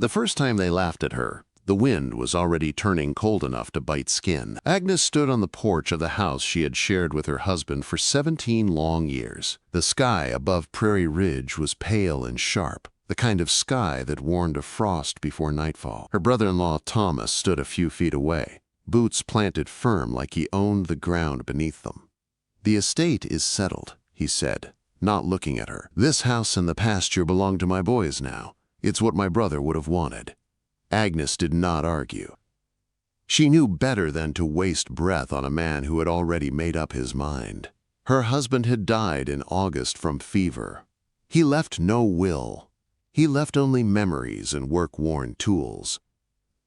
The first time they laughed at her, the wind was already turning cold enough to bite skin. Agnes stood on the porch of the house she had shared with her husband for 17 long years. The sky above Prairie Ridge was pale and sharp, the kind of sky that warned of frost before nightfall. Her brother-in-law Thomas stood a few feet away, boots planted firm like he owned the ground beneath them. "The estate is settled," he said, not looking at her. "This house and the pasture belong to my boys now. It's what my brother would have wanted." Agnes did not argue. She knew better than to waste breath on a man who had already made up his mind. Her husband had died in August from fever. He left no will. He left only memories and work-worn tools.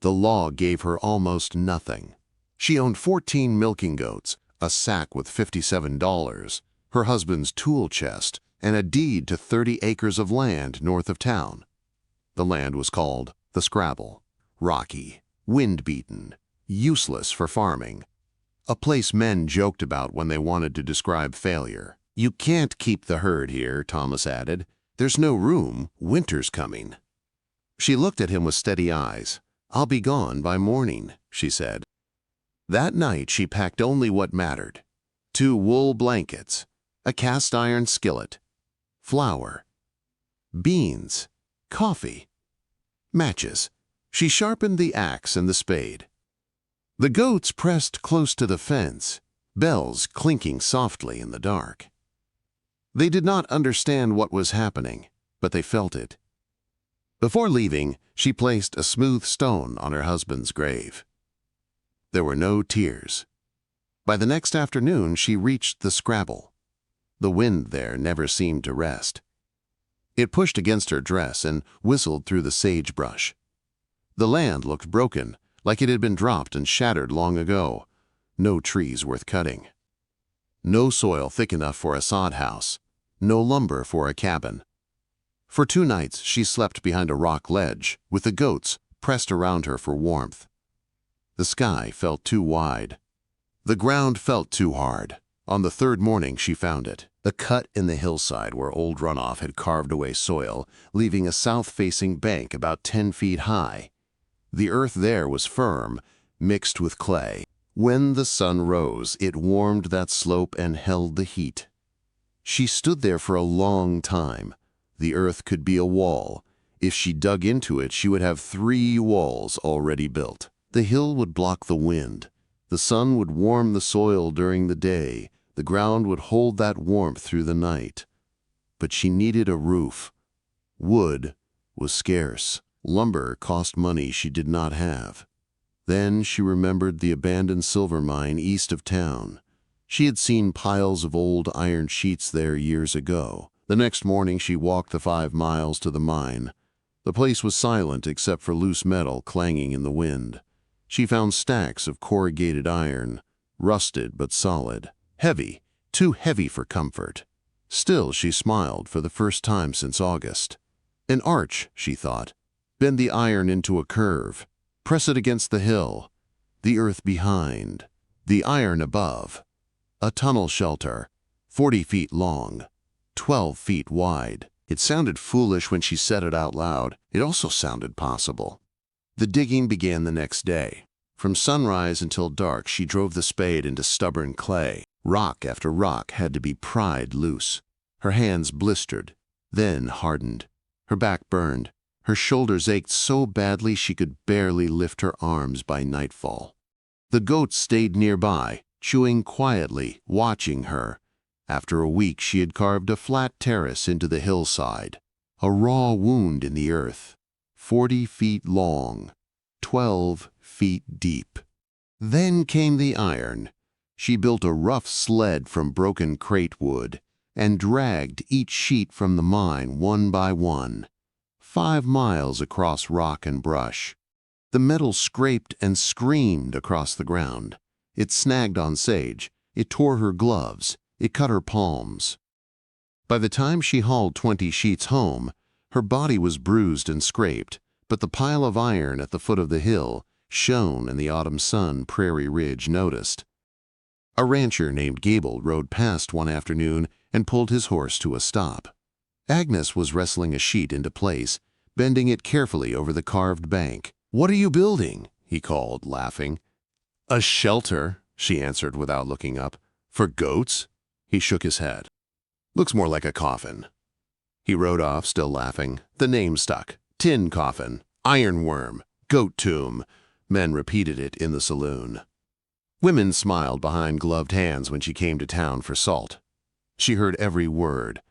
The law gave her almost nothing. She owned 14 milking goats, a sack with $57, her husband's tool chest, and a deed to 30 acres of land north of town. The land was called the Scrabble, rocky, wind-beaten, useless for farming, a place men joked about when they wanted to describe failure. "You can't keep the herd here," Thomas added. "There's no room. Winter's coming." She looked at him with steady eyes. "I'll be gone by morning," she said. That night she packed only what mattered: 2 wool blankets, a cast-iron skillet, flour, beans, coffee, matches. She sharpened the axe and the spade. The goats pressed close to the fence, bells clinking softly in the dark. They did not understand what was happening, but they felt it. Before leaving, she placed a smooth stone on her husband's grave. There were no tears. By the next afternoon, she reached the Scrabble. The wind there never seemed to rest. It pushed against her dress and whistled through the sagebrush. The land looked broken, like it had been dropped and shattered long ago. No trees worth cutting. No soil thick enough for a sod house. No lumber for a cabin. For 2 nights she slept behind a rock ledge, with the goats pressed around her for warmth. The sky felt too wide. The ground felt too hard. On the 3rd morning she found it, a cut in the hillside where old runoff had carved away soil, leaving a south-facing bank about 10 feet high. The earth there was firm, mixed with clay. When the sun rose, it warmed that slope and held the heat. She stood there for a long time. The earth could be a wall. If she dug into it, she would have 3 walls already built. The hill would block the wind. The sun would warm the soil during the day. The ground would hold that warmth through the night. But she needed a roof. Wood was scarce. Lumber cost money she did not have. Then she remembered the abandoned silver mine east of town. She had seen piles of old iron sheets there years ago. The next morning she walked the 5 miles to the mine. The place was silent except for loose metal clanging in the wind. She found stacks of corrugated iron, rusted but solid. Heavy, too heavy for comfort. Still, she smiled for the first time since August. An arch, she thought. Bend the iron into a curve. Press it against the hill. The earth behind. The iron above. A tunnel shelter, 40 feet long, 12 feet wide. It sounded foolish when she said it out loud. It also sounded possible. The digging began the next day. From sunrise until dark, she drove the spade into stubborn clay. Rock after rock had to be pried loose. Her hands blistered, then hardened. Her back burned. Her shoulders ached so badly she could barely lift her arms by nightfall. The goats stayed nearby, chewing quietly, watching her. After a week, she had carved a flat terrace into the hillside, a raw wound in the earth, 40 feet long, 12 feet deep. Then came the iron. She built a rough sled from broken crate wood and dragged each sheet from the mine one by one, 5 miles across rock and brush. The metal scraped and screamed across the ground. It snagged on sage. It tore her gloves. It cut her palms. By the time she hauled 20 sheets home, her body was bruised and scraped, but the pile of iron at the foot of the hill shone in the autumn sun. Prairie Ridge noticed. A rancher named Gable rode past one afternoon and pulled his horse to a stop. Agnes was wrestling a sheet into place, bending it carefully over the carved bank. "What are you building?" he called, laughing. "A shelter," she answered without looking up. "For goats?" He shook his head. "Looks more like a coffin." He rode off, still laughing. The name stuck. Tin coffin, ironworm, goat tomb. Men repeated it in the saloon. Women smiled behind gloved hands when she came to town for salt. She heard every word.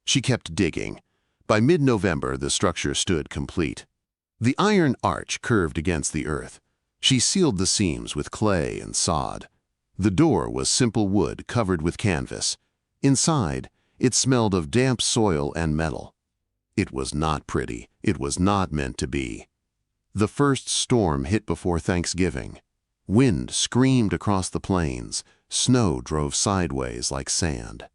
She kept digging. By mid-November, the structure stood complete. The iron arch curved against the earth. She sealed the seams with clay and sod. The door was simple wood covered with canvas. Inside, it smelled of damp soil and metal. It was not pretty. It was not meant to be. The first storm hit before Thanksgiving. Wind screamed across the plains. Snow drove sideways like sand.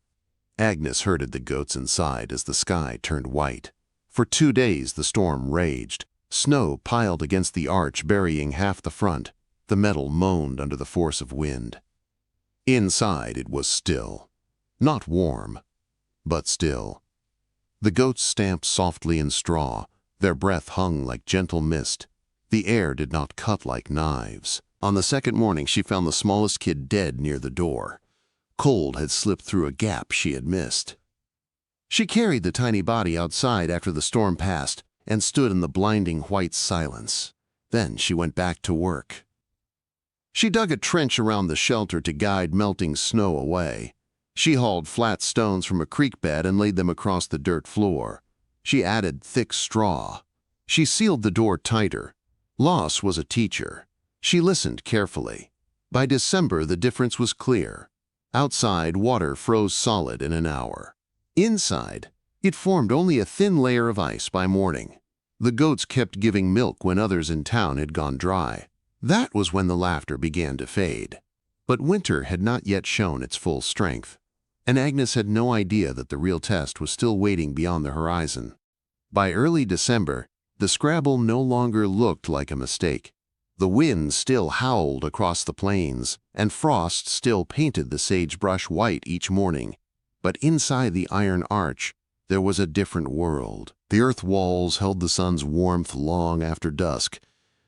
Agnes herded the goats inside as the sky turned white. For 2 days the storm raged. Snow piled against the arch, burying half the front. The metal moaned under the force of wind. Inside it was still. Not warm, but still. The goats stamped softly in straw. Their breath hung like gentle mist. The air did not cut like knives. On the second morning she found the smallest kid dead near the door. Cold had slipped through a gap she had missed. She carried the tiny body outside after the storm passed and stood in the blinding white silence. Then she went back to work. She dug a trench around the shelter to guide melting snow away. She hauled flat stones from a creek bed and laid them across the dirt floor. She added thick straw. She sealed the door tighter. Loss was a teacher. She listened carefully. By December, the difference was clear. Outside, water froze solid in an hour. Inside, it formed only a thin layer of ice by morning. The goats kept giving milk when others in town had gone dry. That was when the laughter began to fade. But winter had not yet shown its full strength, and Agnes had no idea that the real test was still waiting beyond the horizon. By early December, the Scrabble no longer looked like a mistake. The wind still howled across the plains, and frost still painted the sagebrush white each morning. But inside the iron arch, there was a different world. The earth walls held the sun's warmth long after dusk.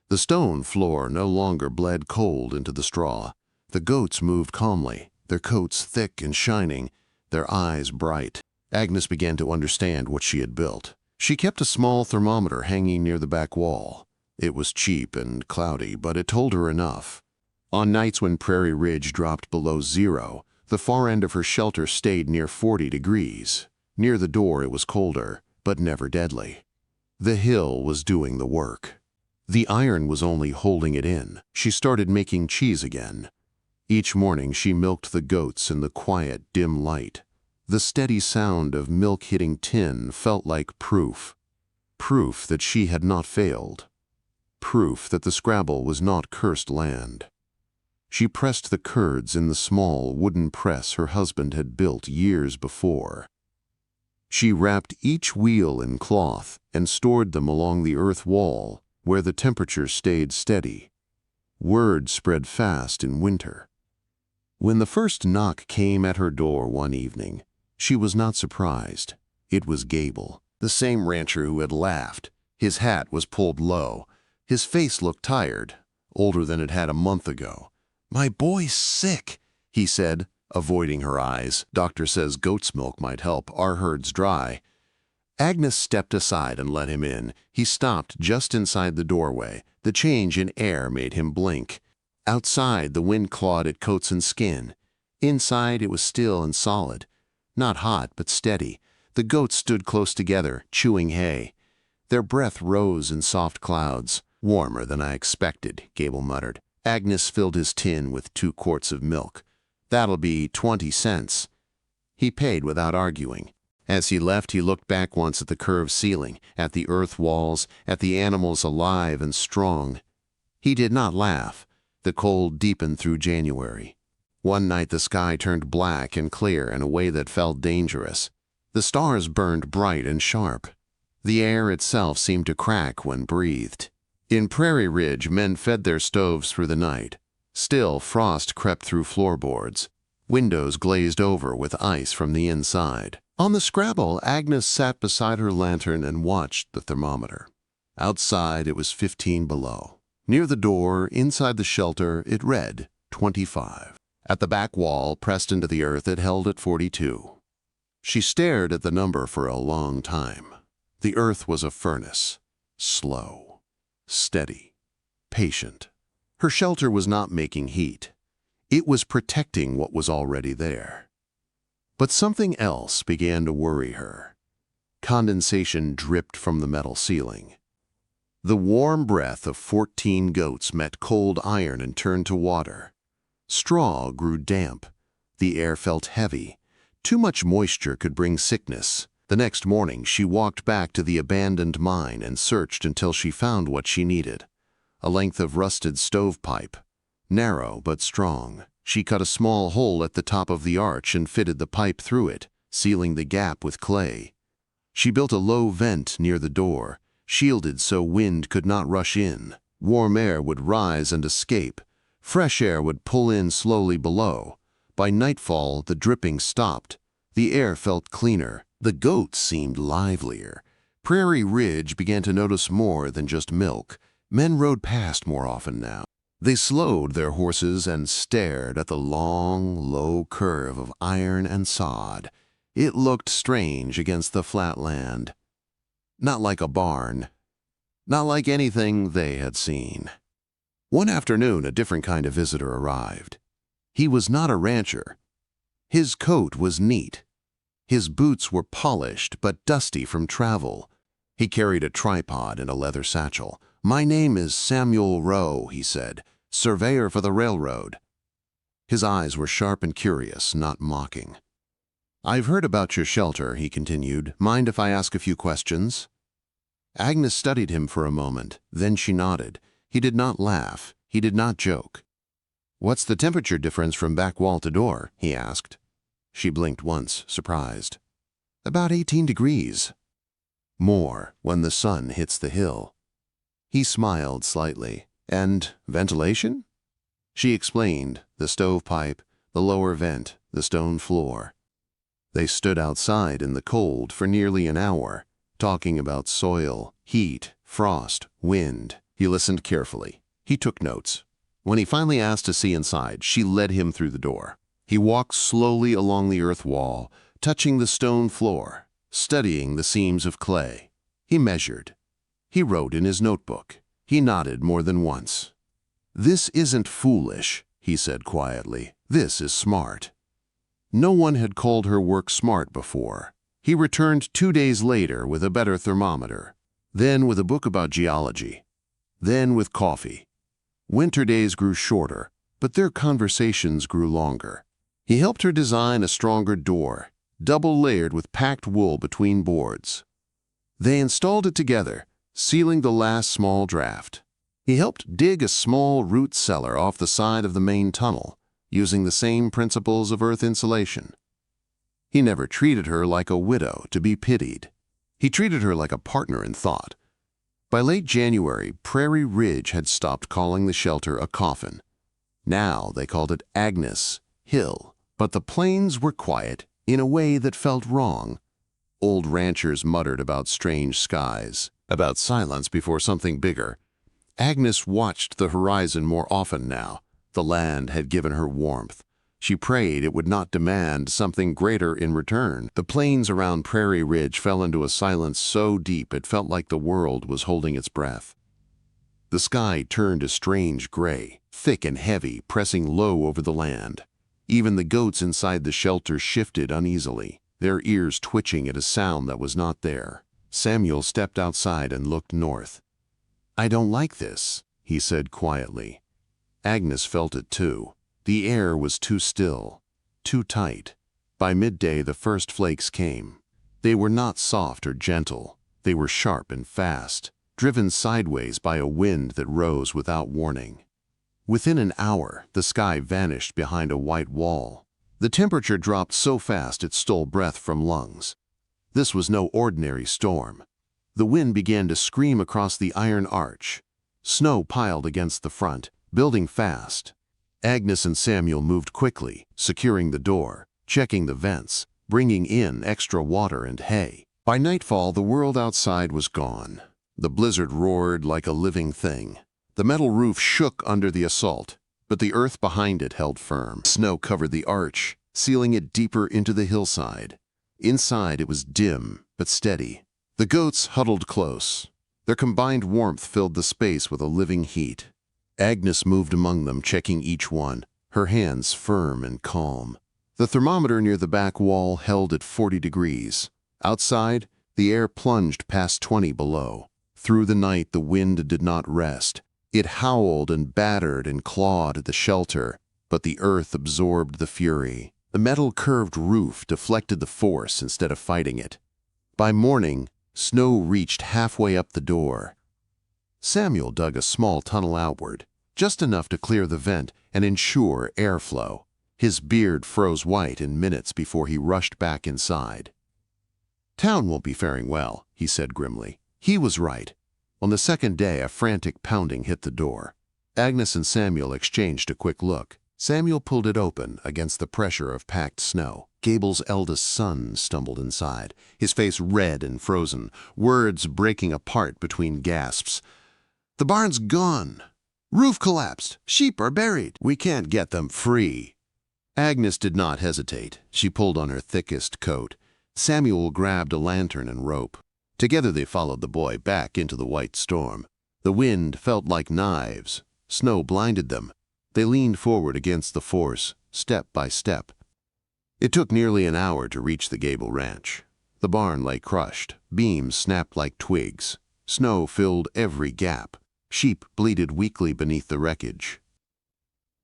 The stone floor no longer bled cold into the straw. The goats moved calmly, their coats thick and shining, their eyes bright. Agnes began to understand what she had built. She kept a small thermometer hanging near the back wall. It was cheap and cloudy, but it told her enough. On nights when Prairie Ridge dropped below zero, the far end of her shelter stayed near 40 degrees. Near the door it was colder, but never deadly. The hill was doing the work. The iron was only holding it in. She started making cheese again. Each morning she milked the goats in the quiet, dim light. The steady sound of milk hitting tin felt like proof. Proof that she had not failed. Proof that the Scrabble was not cursed land. She pressed the curds in the small wooden press her husband had built years before. She wrapped each wheel in cloth and stored them along the earth wall, where the temperature stayed steady. Word spread fast in winter. When the first knock came at her door one evening, she was not surprised. It was Gable, the same rancher who had laughed. His hat was pulled low. His face looked tired, older than it had a month ago. "My boy's sick," he said, avoiding her eyes. "Doctor says goat's milk might help. Our herd's dry." Agnes stepped aside and let him in. He stopped just inside the doorway. The change in air made him blink. Outside, the wind clawed at coats and skin. Inside, it was still and solid. Not hot, but steady. The goats stood close together, chewing hay. Their breath rose in soft clouds. "Warmer than I expected," Gable muttered. Agnes filled his tin with 2 quarts of milk. "That'll be 20 cents. He paid without arguing. As he left, he looked back once at the curved ceiling, at the earth walls, at the animals alive and strong. He did not laugh. The cold deepened through January. One night the sky turned black and clear in a way that felt dangerous. The stars burned bright and sharp. The air itself seemed to crack when breathed. In Prairie Ridge, men fed their stoves through the night. Still, frost crept through floorboards. Windows glazed over with ice from the inside. On the Scrabble, Agnes sat beside her lantern and watched the thermometer. Outside, it was 15 below. Near the door, inside the shelter, it read 25. At the back wall, pressed into the earth, it held at 42. She stared at the number for a long time. The earth was a furnace, slow, steady, patient. Her shelter was not making heat. It was protecting what was already there. But something else began to worry her. Condensation dripped from the metal ceiling. The warm breath of 14 goats met cold iron and turned to water. Straw grew damp. The air felt heavy. Too much moisture could bring sickness. The next morning, she walked back to the abandoned mine and searched until she found what she needed. A length of rusted stovepipe. Narrow but strong. She cut a small hole at the top of the arch and fitted the pipe through it, sealing the gap with clay. She built a low vent near the door, shielded so wind could not rush in. Warm air would rise and escape. Fresh air would pull in slowly below. By nightfall, the dripping stopped. The air felt cleaner. The goats seemed livelier. Prairie Ridge began to notice more than just milk. Men rode past more often now. They slowed their horses and stared at the long, low curve of iron and sod. It looked strange against the flat land. Not like a barn. Not like anything they had seen. One afternoon, a different kind of visitor arrived. He was not a rancher. His coat was neat. His boots were polished but dusty from travel. He carried a tripod and a leather satchel. "My name is Samuel Rowe," he said, "surveyor for the railroad." His eyes were sharp and curious, not mocking. "I've heard about your shelter," he continued. "Mind if I ask a few questions?" Agnes studied him for a moment. Then she nodded. He did not laugh. He did not joke. "What's the temperature difference from back wall to door?" he asked. She blinked once, surprised. "About 18 degrees. More when the sun hits the hill." He smiled slightly. "And ventilation?" She explained, the stovepipe, the lower vent, the stone floor. They stood outside in the cold for nearly an hour, talking about soil, heat, frost, wind. He listened carefully. He took notes. When he finally asked to see inside, she led him through the door. He walked slowly along the earth wall, touching the stone floor, studying the seams of clay. He measured. He wrote in his notebook. He nodded more than once. "This isn't foolish," he said quietly. "This is smart." No one had called her work smart before. He returned 2 days later with a better thermometer, then with a book about geology, then with coffee. Winter days grew shorter, but their conversations grew longer. He helped her design a stronger door, double-layered with packed wool between boards. They installed it together, sealing the last small draft. He helped dig a small root cellar off the side of the main tunnel, using the same principles of earth insulation. He never treated her like a widow to be pitied. He treated her like a partner in thought. By late January, Prairie Ridge had stopped calling the shelter a coffin. Now they called it Agnes Hill. But the plains were quiet in a way that felt wrong. Old ranchers muttered about strange skies, about silence before something bigger. Agnes watched the horizon more often now. The land had given her warmth. She prayed it would not demand something greater in return. The plains around Prairie Ridge fell into a silence so deep it felt like the world was holding its breath. The sky turned a strange gray, thick and heavy, pressing low over the land. Even the goats inside the shelter shifted uneasily, their ears twitching at a sound that was not there. Samuel stepped outside and looked north. "I don't like this," he said quietly. Agnes felt it too. The air was too still, too tight. By midday, the first flakes came. They were not soft or gentle. They were sharp and fast, driven sideways by a wind that rose without warning. Within an hour, the sky vanished behind a white wall. The temperature dropped so fast it stole breath from lungs. This was no ordinary storm. The wind began to scream across the iron arch. Snow piled against the front, building fast. Agnes and Samuel moved quickly, securing the door, checking the vents, bringing in extra water and hay. By nightfall, the world outside was gone. The blizzard roared like a living thing. The metal roof shook under the assault, but the earth behind it held firm. Snow covered the arch, sealing it deeper into the hillside. Inside it was dim but steady. The goats huddled close. Their combined warmth filled the space with a living heat. Agnes moved among them, checking each one, her hands firm and calm. The thermometer near the back wall held at 40 degrees. Outside, the air plunged past 20 below. Through the night, the wind did not rest. It howled and battered and clawed at the shelter, but the earth absorbed the fury. The metal curved roof deflected the force instead of fighting it. By morning, snow reached halfway up the door. Samuel dug a small tunnel outward, just enough to clear the vent and ensure airflow. His beard froze white in minutes before he rushed back inside. "Town won't be faring well," he said grimly. He was right. On the second day, a frantic pounding hit the door. Agnes and Samuel exchanged a quick look. Samuel pulled it open against the pressure of packed snow. Gable's eldest son stumbled inside, his face red and frozen, words breaking apart between gasps. "The barn's gone. Roof collapsed. Sheep are buried. We can't get them free." Agnes did not hesitate. She pulled on her thickest coat. Samuel grabbed a lantern and rope. Together they followed the boy back into the white storm. The wind felt like knives. Snow blinded them. They leaned forward against the force, step by step. It took nearly an hour to reach the Gable ranch. The barn lay crushed. Beams snapped like twigs. Snow filled every gap. Sheep bleated weakly beneath the wreckage.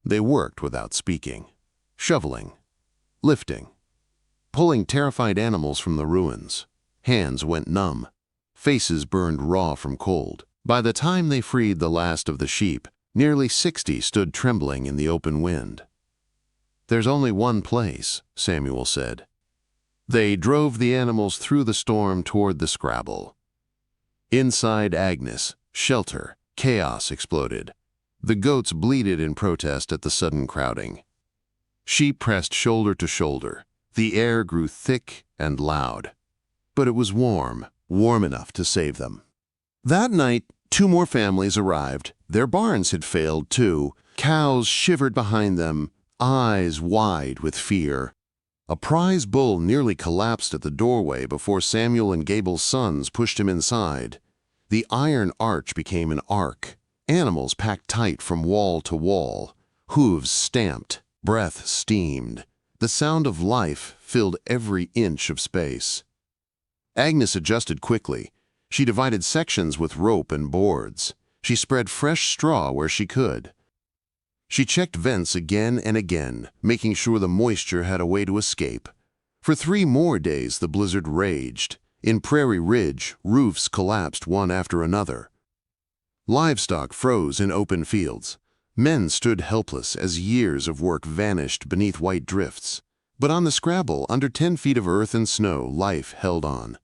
They worked without speaking, shoveling, lifting, pulling terrified animals from the ruins. Hands went numb. Faces burned raw from cold. By the time they freed the last of the sheep, nearly 60 stood trembling in the open wind. "There's only one place," Samuel said. They drove the animals through the storm toward the Scrabble. Inside Agnes' shelter, chaos exploded. The goats bleated in protest at the sudden crowding. Sheep pressed shoulder to shoulder. The air grew thick and loud. But it was warm enough to save them. That night, 2 more families arrived. Their barns had failed, too. Cows shivered behind them, eyes wide with fear. A prize bull nearly collapsed at the doorway before Samuel and Gable's sons pushed him inside. The iron arch became an ark. Animals packed tight from wall to wall. Hooves stamped, breath steamed. The sound of life filled every inch of space. Agnes adjusted quickly. She divided sections with rope and boards. She spread fresh straw where she could. She checked vents again and again, making sure the moisture had a way to escape. For 3 more days the blizzard raged. In Prairie Ridge, roofs collapsed one after another. Livestock froze in open fields. Men stood helpless as years of work vanished beneath white drifts. But on the Scrabble, under 10 feet of earth and snow, life held on.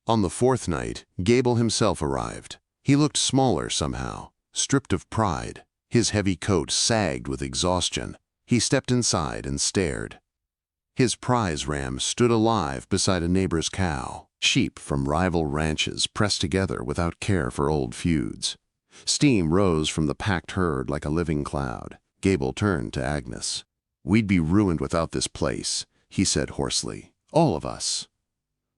On the 4th night, Gable himself arrived. He looked smaller somehow, stripped of pride. His heavy coat sagged with exhaustion. He stepped inside and stared. His prize ram stood alive beside a neighbor's cow. Sheep from rival ranches pressed together without care for old feuds. Steam rose from the packed herd like a living cloud. Gable turned to Agnes. "We'd be ruined without this place," he said hoarsely. "All of us."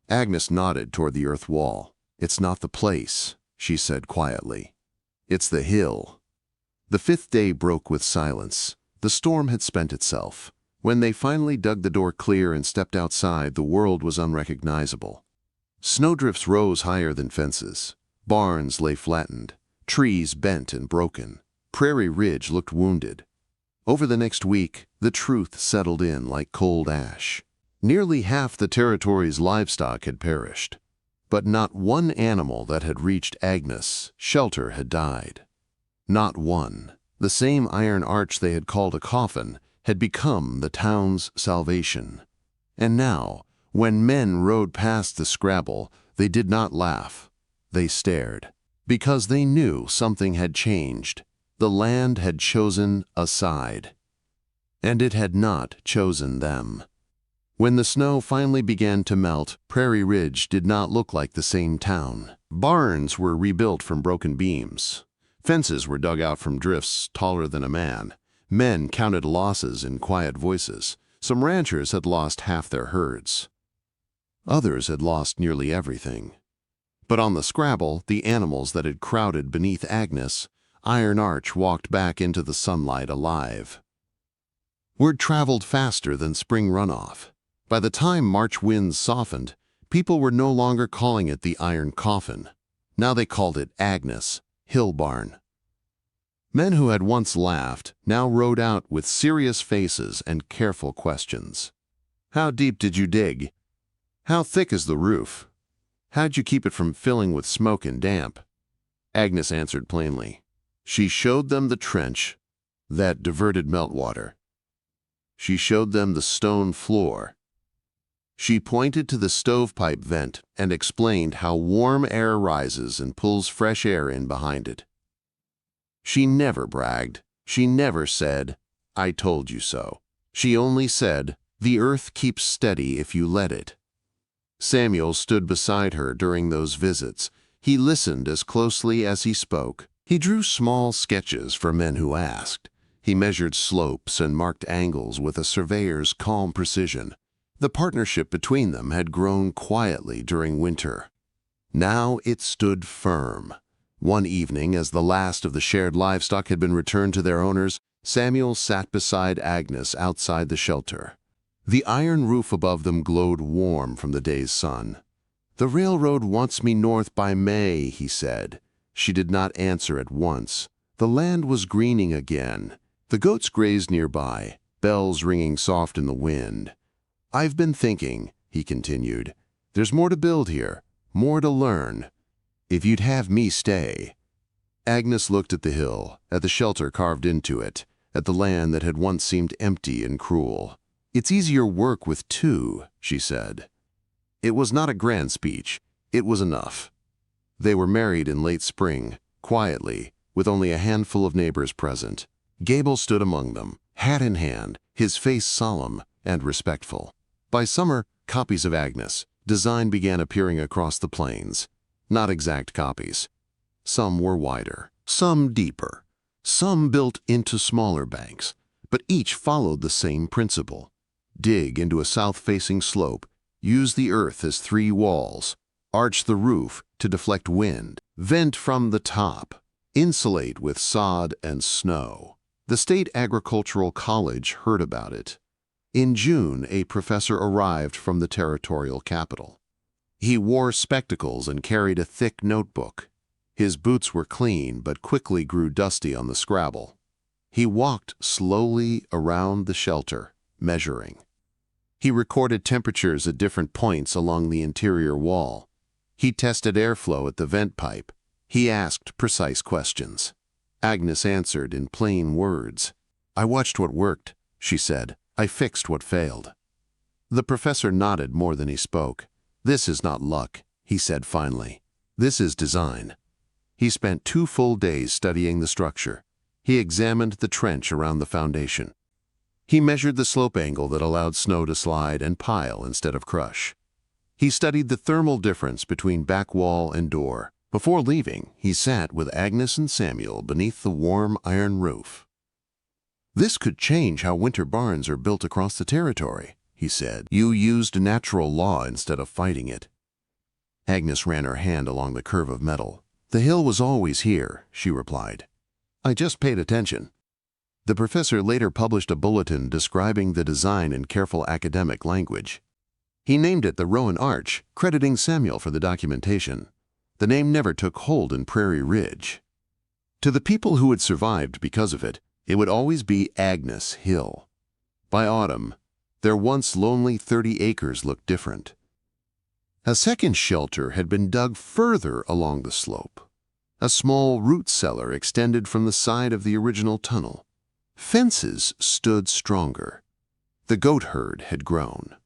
Agnes nodded toward the earth wall. "It's not the place," she said quietly. "It's the hill." The 5th day broke with silence. The storm had spent itself. When they finally dug the door clear and stepped outside, the world was unrecognizable. Snowdrifts rose higher than fences. Barns lay flattened. Trees bent and broken. Prairie Ridge looked wounded. Over the next week, the truth settled in like cold ash. Nearly half the territory's livestock had perished. But not one animal that had reached Agnes' shelter had died. Not one. The same iron arch they had called a coffin had become the town's salvation. And now, when men rode past the Scrabble, they did not laugh. They stared. Because they knew something had changed. The land had chosen a side. And it had not chosen them. When the snow finally began to melt, Prairie Ridge did not look like the same town. Barns were rebuilt from broken beams. Fences were dug out from drifts taller than a man. Men counted losses in quiet voices. Some ranchers had lost half their herds. Others had lost nearly everything. But on the Scrabble, the animals that had crowded beneath Agnes, Iron Arch walked back into the sunlight alive. Word traveled faster than spring runoff. By the time March winds softened, people were no longer calling it the Iron Coffin. Now they called it Agnes, Hill Barn. Men who had once laughed now rode out with serious faces and careful questions. How deep did you dig? How thick is the roof? How'd you keep it from filling with smoke and damp? Agnes answered plainly. She showed them the trench that diverted meltwater. She showed them the stone floor. She pointed to the stovepipe vent and explained how warm air rises and pulls fresh air in behind it. She never bragged. She never said, "I told you so." She only said, "The earth keeps steady if you let it." Samuel stood beside her during those visits. He listened as closely as he spoke. He drew small sketches for men who asked. He measured slopes and marked angles with a surveyor's calm precision. The partnership between them had grown quietly during winter. Now it stood firm. One evening, as the last of the shared livestock had been returned to their owners, Samuel sat beside Agnes outside the shelter. The iron roof above them glowed warm from the day's sun. "The railroad wants me north by May," he said. She did not answer at once. The land was greening again. The goats grazed nearby, bells ringing soft in the wind. "I've been thinking," he continued. "There's more to build here, more to learn. If you'd have me stay." Agnes looked at the hill, at the shelter carved into it, at the land that had once seemed empty and cruel. "It's easier work with two," she said. It was not a grand speech. It was enough. They were married in late spring, quietly, with only a handful of neighbors present. Gable stood among them, hat in hand, his face solemn and respectful. By summer, copies of Agnes' design began appearing across the plains. Not exact copies. Some were wider, some deeper, some built into smaller banks, but each followed the same principle. Dig into a south-facing slope, use the earth as three walls, arch the roof to deflect wind, vent from the top, insulate with sod and snow. The State Agricultural College heard about it. In June, a professor arrived from the territorial capital. He wore spectacles and carried a thick notebook. His boots were clean but quickly grew dusty on the Scrabble. He walked slowly around the shelter, measuring. He recorded temperatures at different points along the interior wall. He tested airflow at the vent pipe. He asked precise questions. Agnes answered in plain words. "I watched what worked," she said. "I fixed what failed." The professor nodded more than he spoke. "This is not luck," he said finally. "This is design." He spent 2 full days studying the structure. He examined the trench around the foundation. He measured the slope angle that allowed snow to slide and pile instead of crush. He studied the thermal difference between back wall and door. Before leaving, he sat with Agnes and Samuel beneath the warm iron roof. "This could change how winter barns are built across the territory," he said. "You used natural law instead of fighting it." Agnes ran her hand along the curve of metal. "The hill was always here," she replied. "I just paid attention." The professor later published a bulletin describing the design in careful academic language. He named it the Rowan Arch, crediting Samuel for the documentation. The name never took hold in Prairie Ridge. To the people who had survived because of it, it would always be Agnes Hill. By autumn, their once lonely 30 acres looked different. A second shelter had been dug further along the slope. A small root cellar extended from the side of the original tunnel. Fences stood stronger. The goat herd had grown.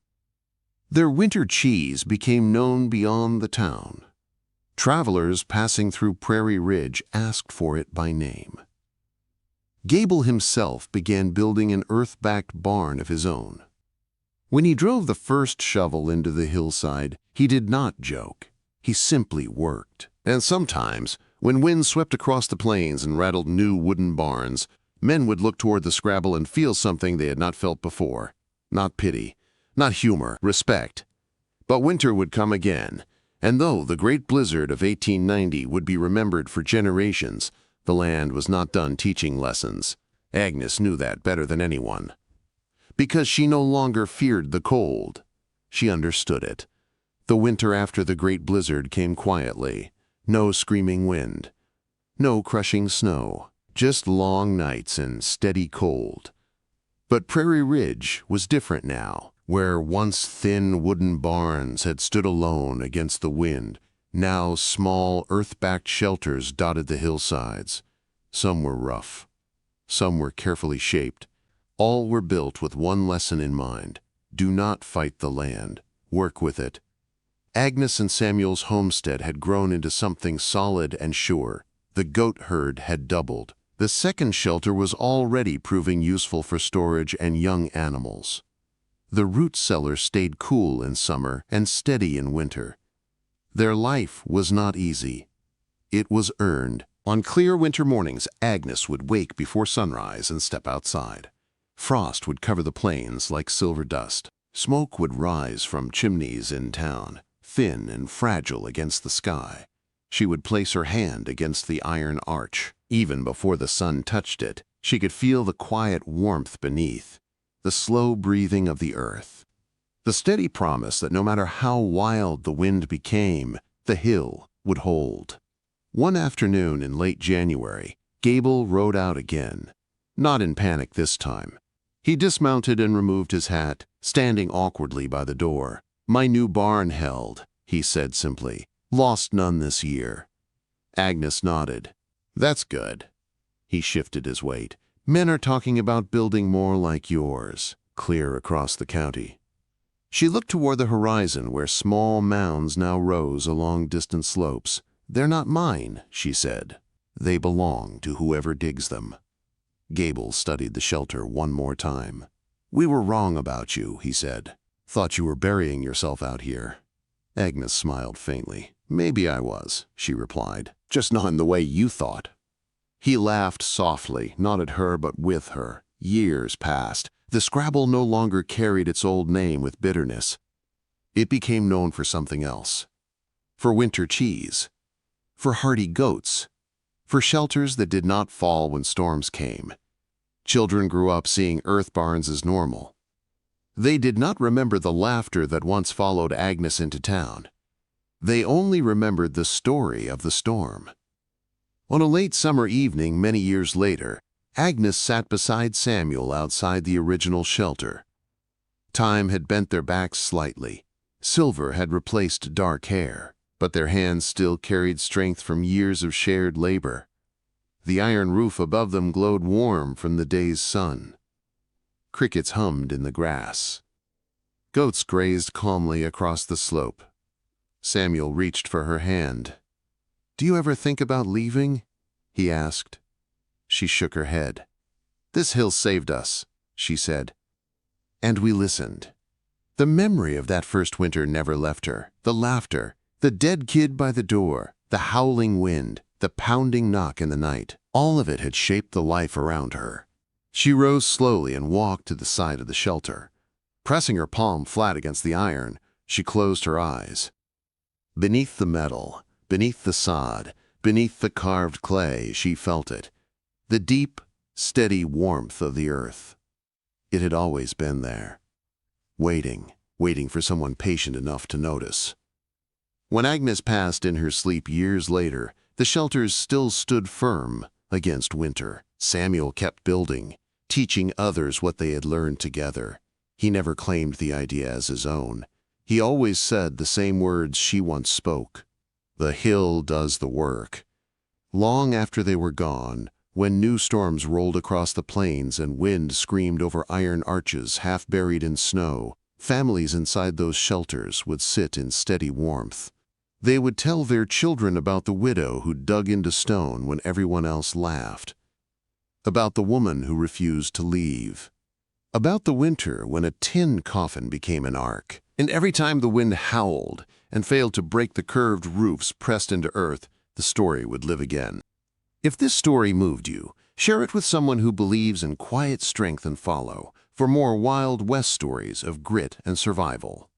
Their winter cheese became known beyond the town. Travelers passing through Prairie Ridge asked for it by name. Gable himself began building an earth-backed barn of his own. When he drove the first shovel into the hillside, he did not joke. He simply worked. And sometimes, when wind swept across the plains and rattled new wooden barns, men would look toward the Scrabble and feel something they had not felt before. Not pity, not humor, respect. But winter would come again, and though the great blizzard of 1890 would be remembered for generations, the land was not done teaching lessons. Agnes knew that better than anyone. Because she no longer feared the cold. She understood it. The winter after the great blizzard came quietly. No screaming wind. No crushing snow. Just long nights and steady cold. But Prairie Ridge was different now. Where once thin wooden barns had stood alone against the wind, now small earth-backed shelters dotted the hillsides. Some were rough. Some were carefully shaped. All were built with one lesson in mind. Do not fight the land. Work with it. Agnes and Samuel's homestead had grown into something solid and sure. The goat herd had doubled. The second shelter was already proving useful for storage and young animals. The root cellar stayed cool in summer and steady in winter. Their life was not easy. It was earned. On clear winter mornings, Agnes would wake before sunrise and step outside. Frost would cover the plains like silver dust. Smoke would rise from chimneys in town, thin and fragile against the sky. She would place her hand against the iron arch. Even before the sun touched it, she could feel the quiet warmth beneath, the slow breathing of the earth, the steady promise that no matter how wild the wind became, the hill would hold. One afternoon in late January, Gable rode out again, not in panic this time. He dismounted and removed his hat, standing awkwardly by the door. "My new barn held," he said simply. "Lost none this year." Agnes nodded. "That's good." He shifted his weight. "Men are talking about building more like yours, clear across the county." She looked toward the horizon where small mounds now rose along distant slopes. "They're not mine," she said. "They belong to whoever digs them." Gable studied the shelter one more time. "We were wrong about you," he said. "Thought you were burying yourself out here." Agnes smiled faintly. "Maybe I was," she replied. "Just not in the way you thought." He laughed softly, not at her but with her. Years passed. The Scrabble no longer carried its old name with bitterness. It became known for something else. For winter cheese. For hardy goats. For shelters that did not fall when storms came. Children grew up seeing earth barns as normal. They did not remember the laughter that once followed Agnes into town. They only remembered the story of the storm. On a late summer evening many years later, Agnes sat beside Samuel outside the original shelter. Time had bent their backs slightly. Silver had replaced dark hair, but their hands still carried strength from years of shared labor. The iron roof above them glowed warm from the day's sun. Crickets hummed in the grass. Goats grazed calmly across the slope. Samuel reached for her hand. "Do you ever think about leaving?" he asked. She shook her head. "This hill saved us," she said. And we listened. The memory of that first winter never left her. The laughter, the dead kid by the door, the howling wind, the pounding knock in the night, all of it had shaped the life around her. She rose slowly and walked to the side of the shelter. Pressing her palm flat against the iron, she closed her eyes. Beneath the metal, beneath the sod, beneath the carved clay, she felt it. The deep, steady warmth of the earth. It had always been there. Waiting for someone patient enough to notice. When Agnes passed in her sleep years later, the shelters still stood firm against winter. Samuel kept building, teaching others what they had learned together. He never claimed the idea as his own. He always said the same words she once spoke. "The hill does the work." Long after they were gone, when new storms rolled across the plains and wind screamed over iron arches half buried in snow, families inside those shelters would sit in steady warmth. They would tell their children about the widow who dug into stone when everyone else laughed, about the woman who refused to leave, about the winter when a tin coffin became an ark. And every time the wind howled and failed to break the curved roofs pressed into earth, the story would live again. If this story moved you, share it with someone who believes in quiet strength and follow for more Wild West stories of grit and survival.